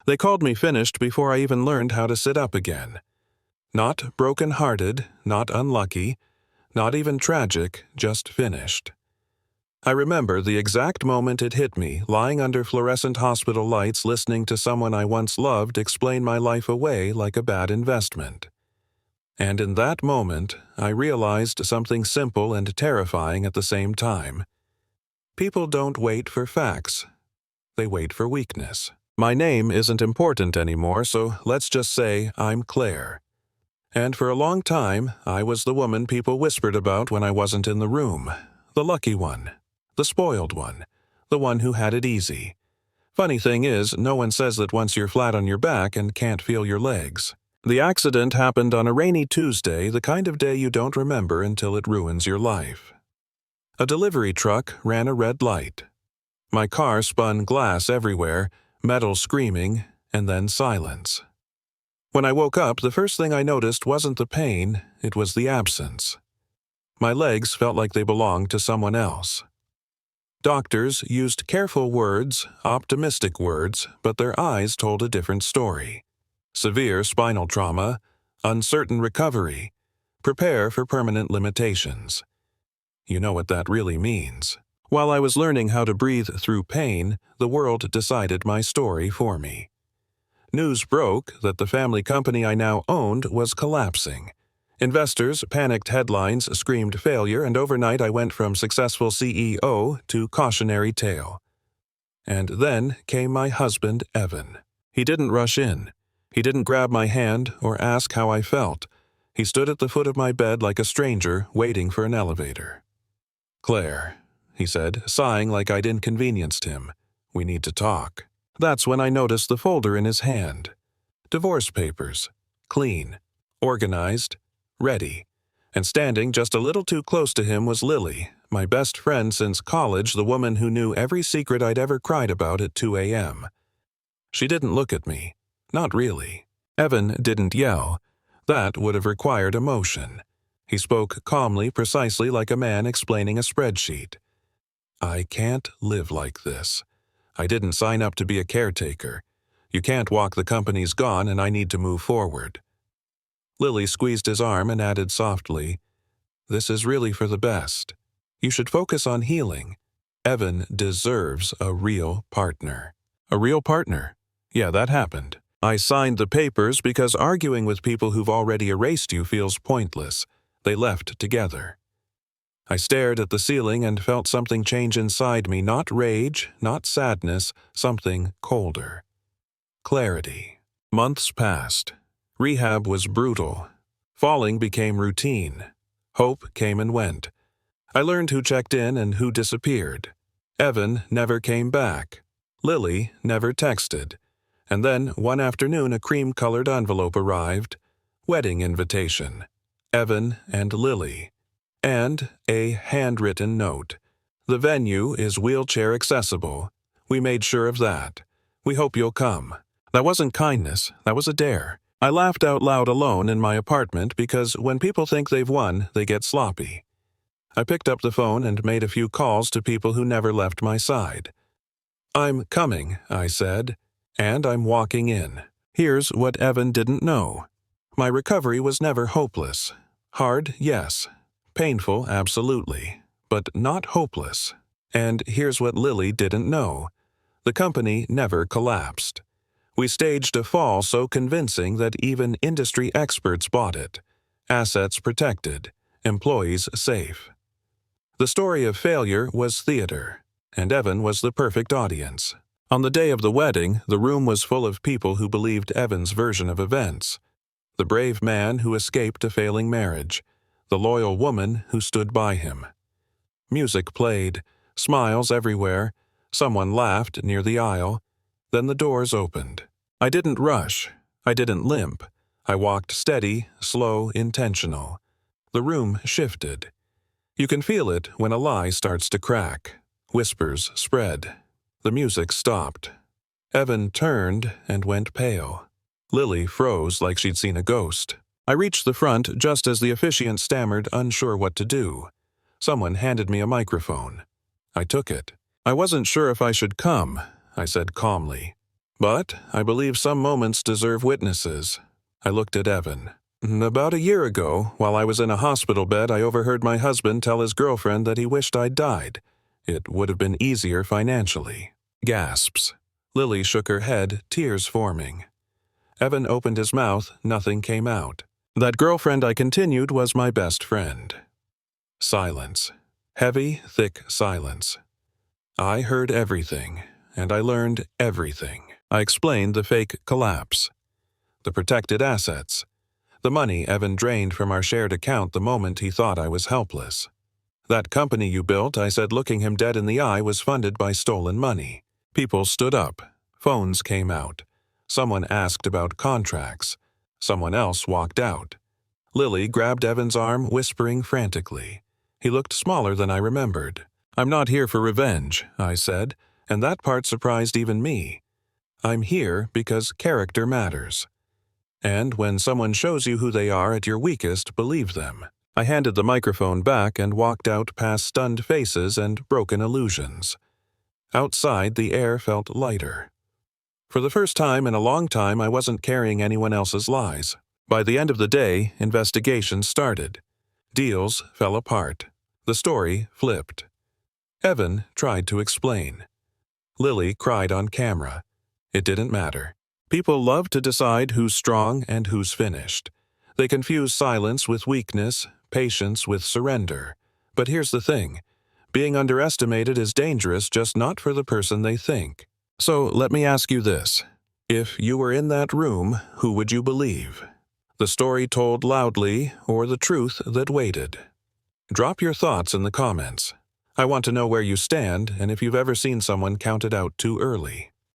They called me finished before I even learned how to sit up again. Not broken-hearted, not unlucky, not even tragic, just finished. I remember the exact moment it hit me, lying under fluorescent hospital lights listening to someone I once loved explain my life away like a bad investment. And in that moment, I realized something simple and terrifying at the same time. People don't wait for facts. They wait for weakness. My name isn't important anymore, so let's just say I'm Claire. And for a long time, I was the woman people whispered about when I wasn't in the room. The lucky one. The spoiled one. The one who had it easy. Funny thing is, no one says that once you're flat on your back and can't feel your legs. The accident happened on a rainy Tuesday, the kind of day you don't remember until it ruins your life. A delivery truck ran a red light. My car spun glass everywhere, metal screaming, and then silence. When I woke up, the first thing I noticed wasn't the pain, it was the absence. My legs felt like they belonged to someone else. Doctors used careful words, optimistic words, but their eyes told a different story. Severe spinal trauma, uncertain recovery, prepare for permanent limitations. You know what that really means. While I was learning how to breathe through pain, the world decided my story for me. News broke that the family company I now owned was collapsing. Investors, panicked headlines screamed failure, and overnight I went from successful CEO to cautionary tale. And then came my husband, Evan. He didn't rush in. He didn't grab my hand or ask how I felt. He stood at the foot of my bed like a stranger waiting for an elevator. "Claire," he said, sighing like I'd inconvenienced him. "We need to talk." That's when I noticed the folder in his hand. Divorce papers. Clean. Organized. Ready. And standing just a little too close to him was Lily, my best friend since college, the woman who knew every secret I'd ever cried about at 2 a.m. She didn't look at me. Not really. Evan didn't yell. That would have required emotion. He spoke calmly, precisely like a man explaining a spreadsheet. "I can't live like this. I didn't sign up to be a caretaker. You can't walk the company's gone and I need to move forward." Lily squeezed his arm and added softly, "This is really for the best. You should focus on healing. Evan deserves a real partner." A real partner? Yeah, that happened. I signed the papers because arguing with people who've already erased you feels pointless. They left together. I stared at the ceiling and felt something change inside me, not rage, not sadness, something colder. Clarity. Months passed. Rehab was brutal. Falling became routine. Hope came and went. I learned who checked in and who disappeared. Evan never came back. Lily never texted. And then, one afternoon, a cream-colored envelope arrived. Wedding invitation. Evan and Lily. And a handwritten note. "The venue is wheelchair accessible. We made sure of that. We hope you'll come." That wasn't kindness, that was a dare. I laughed out loud alone in my apartment because when people think they've won, they get sloppy. I picked up the phone and made a few calls to people who never left my side. "I'm coming," I said, and I'm walking in. Here's what Evan didn't know. My recovery was never hopeless. Hard, yes. Painful, absolutely. But not hopeless. And here's what Lily didn't know. The company never collapsed. We staged a fall so convincing that even industry experts bought it. Assets protected. Employees safe. The story of failure was theater, and Evan was the perfect audience. On the day of the wedding, the room was full of people who believed Evan's version of events. The brave man who escaped a failing marriage. The loyal woman who stood by him. Music played, smiles everywhere. Someone laughed near the aisle. Then the doors opened. I didn't rush. I didn't limp. I walked steady, slow, intentional. The room shifted. You can feel it when a lie starts to crack. Whispers spread. The music stopped. Evan turned and went pale. Lily froze like she'd seen a ghost. I reached the front just as the officiant stammered, unsure what to do. Someone handed me a microphone. I took it. "I wasn't sure if I should come," I said calmly. But I believe some moments deserve witnesses. I looked at Evan. About a year ago, while I was in a hospital bed, I overheard my husband tell his girlfriend that he wished I'd died. It would have been easier financially. Gasps. Lily shook her head, tears forming. Evan opened his mouth, nothing came out. That girlfriend, I continued, was my best friend. Silence. Heavy, thick silence. I heard everything, and I learned everything. I explained the fake collapse, the protected assets, the money Evan drained from our shared account the moment he thought I was helpless. That company you built, I said, looking him dead in the eye, was funded by stolen money. People stood up. Phones came out. Someone asked about contracts. Someone else walked out. Lily grabbed Evan's arm, whispering frantically. He looked smaller than I remembered. I'm not here for revenge, I said, and that part surprised even me. I'm here because character matters. And when someone shows you who they are at your weakest, believe them. I handed the microphone back and walked out past stunned faces and broken illusions. Outside, the air felt lighter. For the first time in a long time, I wasn't carrying anyone else's lies. By the end of the day, investigations started. Deals fell apart. The story flipped. Evan tried to explain. Lily cried on camera. It didn't matter. People love to decide who's strong and who's finished. They confuse silence with weakness, patience with surrender. But here's the thing. Being underestimated is dangerous, just not for the person they think. So let me ask you this. If you were in that room, who would you believe? The story told loudly or the truth that waited? Drop your thoughts in the comments. I want to know where you stand and if you've ever seen someone counted out too early.